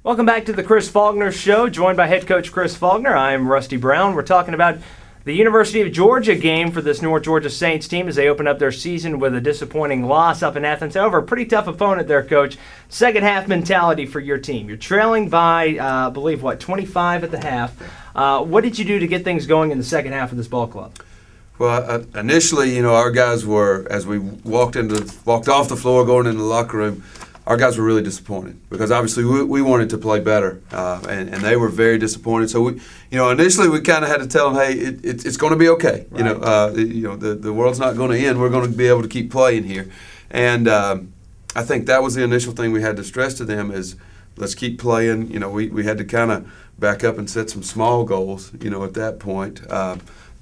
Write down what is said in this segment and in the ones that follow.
Welcome back to the Chris Faulkner Show, joined by head coach Chris Faulkner. I'm Rusty Brown. We're talking about the University of Georgia game for this North Georgia Saints team as they open up their season with a disappointing loss up in Athens. However, a pretty tough opponent there, Coach. Second half mentality for your team. You're trailing by, I believe, 25 at the half. What did you do to get things going in the second half of this ball club? Well, initially, our guys were, as we walked off the floor going into the locker room, our guys were really disappointed because obviously we wanted to play better, and they were very disappointed. So initially we kind of had to tell them, hey, it's going to be okay. Right. The world's not going to end. We're going to be able to keep playing here, and I think that was the initial thing we had to stress to them is let's keep playing. We had to kind of back up and set some small goals. At that point,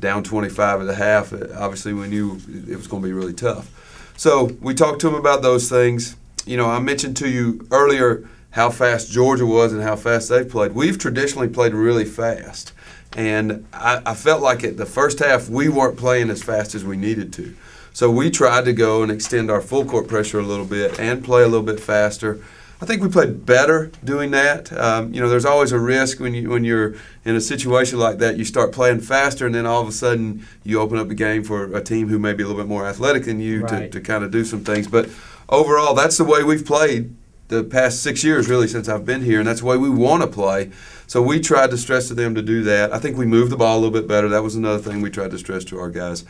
down 25 at the half, obviously we knew it was going to be really tough. So we talked to them about those things. I mentioned to you earlier how fast Georgia was and how fast they played. We've traditionally played really fast, and I felt like at the first half we weren't playing as fast as we needed to. So we tried to go and extend our full court pressure a little bit and play a little bit faster. I think we played better doing that. There's always a risk when you're in a situation like that. You start playing faster, and then all of a sudden you open up the game for a team who may be a little bit more athletic than you Right. to kind of do some things. But overall, that's the way we've played the past 6 years, really, since I've been here, and that's the way we want to play. So we tried to stress to them to do that. I think we moved the ball a little bit better. That was another thing we tried to stress to our guys.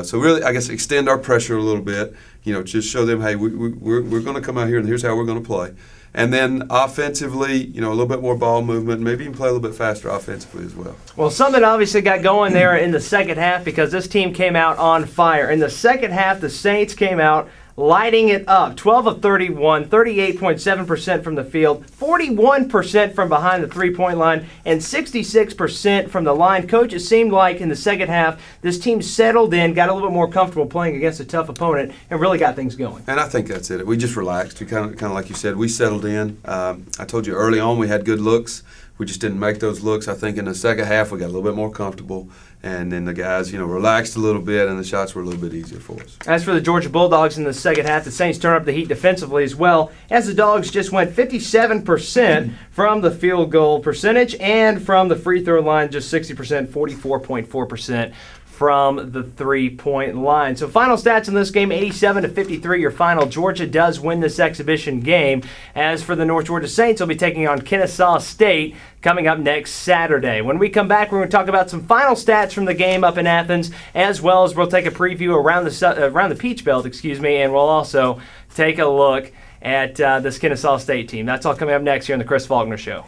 So really, I guess, extend our pressure a little bit. Just show them, hey, we're going to come out here, and here's how we're going to play. And then offensively, a little bit more ball movement, maybe even play a little bit faster offensively as well. Well, something obviously got going there in the second half because this team came out on fire. In the second half, the Saints came out lighting it up. 12 of 31, 38.7% from the field, 41% from behind the three-point line, and 66% from the line. Coach, it seemed like in the second half, this team settled in, got a little bit more comfortable playing against a tough opponent, and really got things going. And I think that's it. We just relaxed. We kind of like you said, we settled in. I told you early on we had good looks. We just didn't make those looks. I think in the second half we got a little bit more comfortable, and then the guys, relaxed a little bit, and the shots were a little bit easier for us. As for the Georgia Bulldogs in the second half, the Saints turned up the heat defensively as well, as the Dogs just went 57% from the field goal percentage and from the free throw line just 60%, 44.4% from the three-point line. So final stats in this game, 87-53, your final. Georgia does win this exhibition game. As for the North Georgia Saints, they'll be taking on Kennesaw State coming up next Saturday. When we come back, we're going to talk about some final stats from the game up in Athens, as well as we'll take a preview around the Peach Belt, and we'll also take a look at this Kennesaw State team. That's all coming up next here on the Chris Faulkner Show.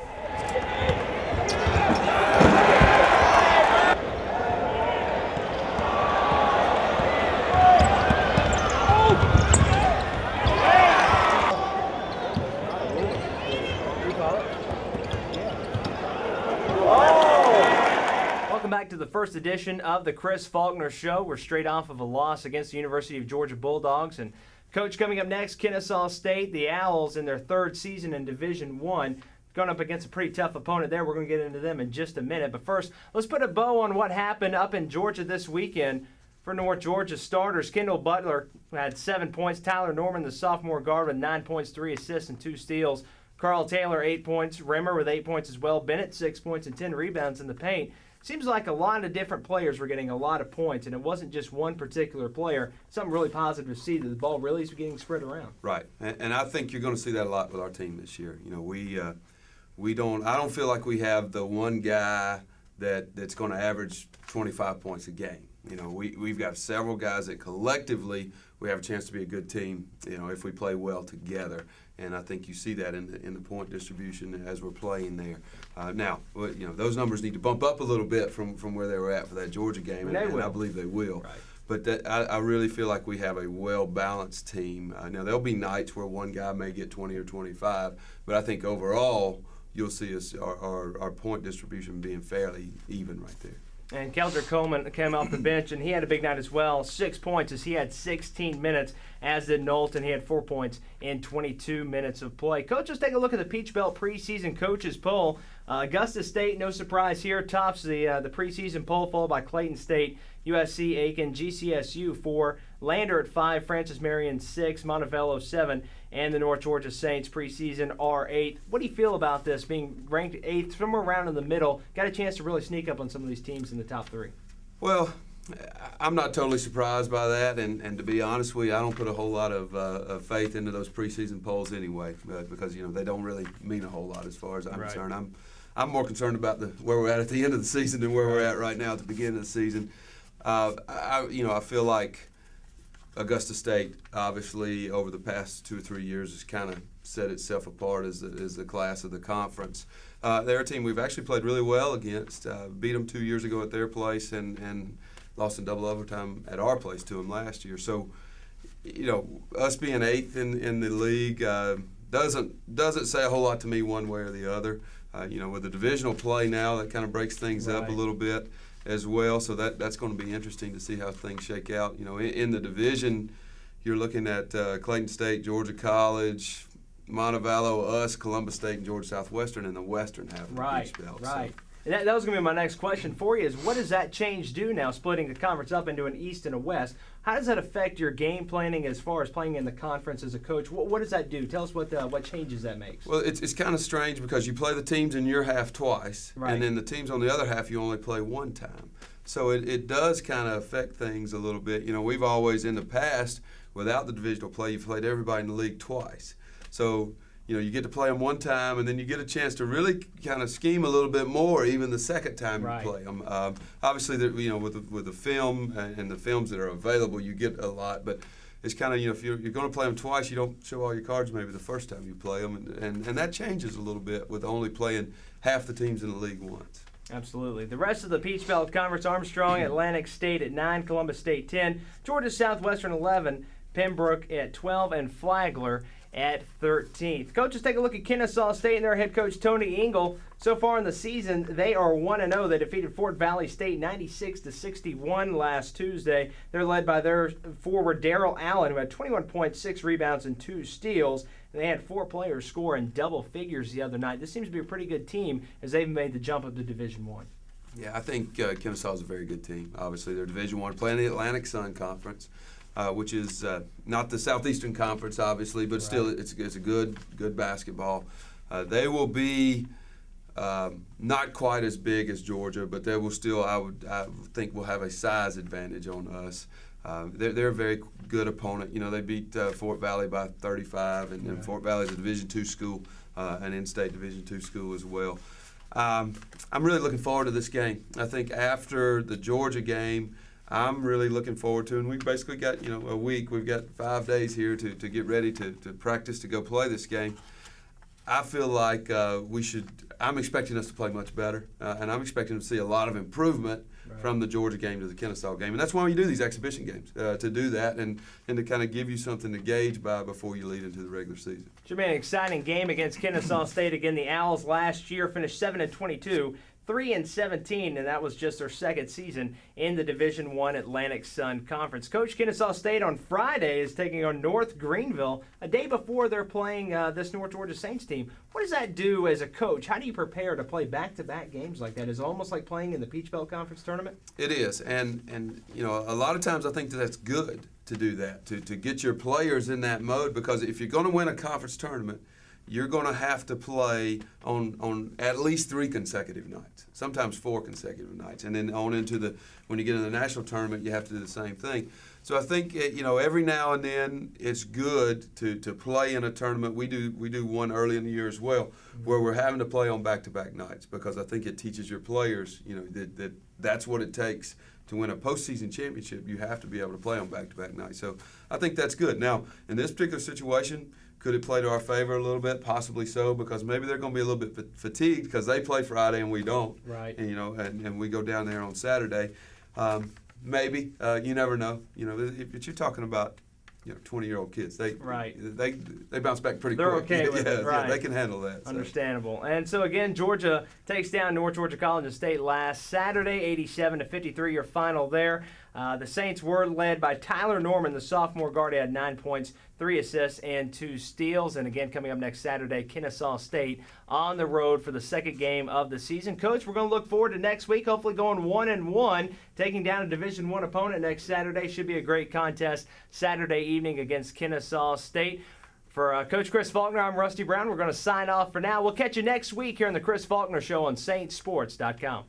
Back to the first edition of the Chris Faulkner Show. We're straight off of a loss against the University of Georgia Bulldogs. And, Coach, coming up next, Kennesaw State, the Owls in their third season in Division I, going up against a pretty tough opponent there. We're going to get into them in just a minute. But first, let's put a bow on what happened up in Georgia this weekend. For North Georgia starters, Kendall Butler had 7 points. Tyler Norman, the sophomore guard, with 9 points, 3 assists, and 2 steals. Carl Taylor, 8 points. Rimmer with 8 points as well. Bennett, 6 points and 10 rebounds in the paint. Seems like a lot of different players were getting a lot of points, and it wasn't just one particular player. Something really positive to see that the ball really is getting spread around. Right, and I think you're going to see that a lot with our team this year. I don't feel like we have the one guy that's going to average 25 points a game. We've got several guys that collectively we have a chance to be a good team, if we play well together. And I think you see that in the point distribution as we're playing there. Now, those numbers need to bump up a little bit from where they were at for that Georgia game, and I believe they will. Right. But I really feel like we have a well-balanced team. Now, there'll be nights where one guy may get 20 or 25, but I think overall you'll see our point distribution being fairly even right there. And Keldrick Coleman came off the bench, and he had a big night as well. 6 points as he had 16 minutes, as did Knowlton. He had 4 points in 22 minutes of play. Coach, let's take a look at the Peach Belt preseason coaches poll. Augusta State, no surprise here, tops the preseason poll, followed by Clayton State, USC, Aiken, GCSU 4, Lander at 5, Francis Marion 6, Montevallo 7, and the North Georgia Saints preseason are 8th. What do you feel about this being ranked 8th, somewhere around in the middle? Got a chance to really sneak up on some of these teams in the top 3. Well, I'm not totally surprised by that, and to be honest with you, I don't put a whole lot of faith into those preseason polls anyway, because they don't really mean a whole lot as far as I'm concerned. I'm more concerned about where we're at the end of the season than where we're at right now at the beginning of the season. I feel like Augusta State, obviously, over the past 2 or 3 years, has kind of set itself apart as the class of the conference. They're a team we've actually played really well against. Beat them 2 years ago at their place, and lost in double overtime at our place to them last year. So, us being 8th in the league doesn't say a whole lot to me one way or the other. With the divisional play now, that kind of breaks things up a little bit as well. So that's going to be interesting to see how things shake out. In the division, you're looking at Clayton State, Georgia College, Montevallo, us, Columbus State, and Georgia Southwestern in the western half of the Peach Belt. Right. And that was going to be my next question for you, is what does that change do now, splitting the conference up into an East and a West? How does that affect your game planning as far as playing in the conference as a coach? What does that do? Tell us what changes that makes. Well, it's kind of strange because you play the teams in your half twice, right, and then the teams on the other half you only play one time. So it does kind of affect things a little bit. We've always in the past, without the divisional play, you've played everybody in the league twice. So you get to play them one time, and then you get a chance to really kind of scheme a little bit more, even the second time you play them. Obviously, with the film and the films that are available, you get a lot. But it's kind of if you're going to play them twice, you don't show all your cards maybe the first time you play them, and that changes a little bit with only playing half the teams in the league once. Absolutely. The rest of the Peach Belt Conference: Armstrong, Atlantic State at 9, Columbus State 10, Georgia Southwestern 11, Pembroke at 12, and Flagler at 13th. Coaches, take a look at Kennesaw State and their head coach Tony Engel. So far in the season, they are 1-0. They defeated Fort Valley State 96-61 last Tuesday. They're led by their forward Darrell Allen, who had 21 points, 6 rebounds, and 2 steals. They had 4 players score in double figures the other night. This seems to be a pretty good team as they've made the jump up to Division I. Yeah, I think Kennesaw is a very good team. Obviously, they're Division I, playing the Atlantic Sun Conference, which is not the Southeastern Conference, obviously, but still it's a good basketball. They will be not quite as big as Georgia, but they will still, I think, will have a size advantage on us. They're a very good opponent. They beat Fort Valley by 35, and Fort Valley is a Division II school, an in-state Division II school as well. I'm really looking forward to this game. I think after the Georgia game, I'm really looking forward to, and we've basically got a week. We've got 5 days here to get ready to practice to go play this game. I feel like I'm expecting us to play much better, and I'm expecting to see a lot of improvement from the Georgia game to the Kennesaw game. And that's why you do these exhibition games, to do that and to kind of give you something to gauge by before you lead into the regular season. Should be an exciting game against Kennesaw State. Again, the Owls last year finished 7-22. 3-17, and that was just their second season in the Division I Atlantic Sun Conference. Coach, Kennesaw State on Friday is taking on North Greenville a day before they're playing this North Georgia Saints team. What does that do as a coach? How do you prepare to play back-to-back games like that? Is it almost like playing in the Peach Belt Conference tournament? It is, and a lot of times I think that's good to do that, to get your players in that mode, because if you're going to win a conference tournament, you're going to have to play on at least 3 consecutive nights, sometimes 4 consecutive nights, and then on into when you get in the national tournament, you have to do the same thing. So I think every now and then it's good to play in a tournament. We do one early in the year as well, where we're having to play on back-to-back nights, because I think it teaches your players that's what it takes to win a postseason championship. You have to be able to play on back-to-back nights. So I think that's good. Now, in this particular situation, could it play to our favor a little bit? Possibly so, because maybe they're going to be a little bit fatigued because they play Friday and we don't. Right. And, and we go down there on Saturday. Maybe. You never know. If you're talking about 20-year-old kids, they bounce back pretty quick. They're okay with it, right? Yeah, they can handle that. Understandable. And so again, Georgia takes down North Georgia College State last Saturday, 87-53, your final there. The Saints were led by Tyler Norman, the sophomore guard. He had 9 points, 3 assists, and 2 steals. And again, coming up next Saturday, Kennesaw State on the road for the second game of the season. Coach, we're going to look forward to next week, hopefully going 1-1, taking down a Division I opponent next Saturday. Should be a great contest Saturday evening against Kennesaw State. For Coach Chris Faulkner, I'm Rusty Brown. We're going to sign off for now. We'll catch you next week here on the Chris Faulkner Show on SaintsSports.com.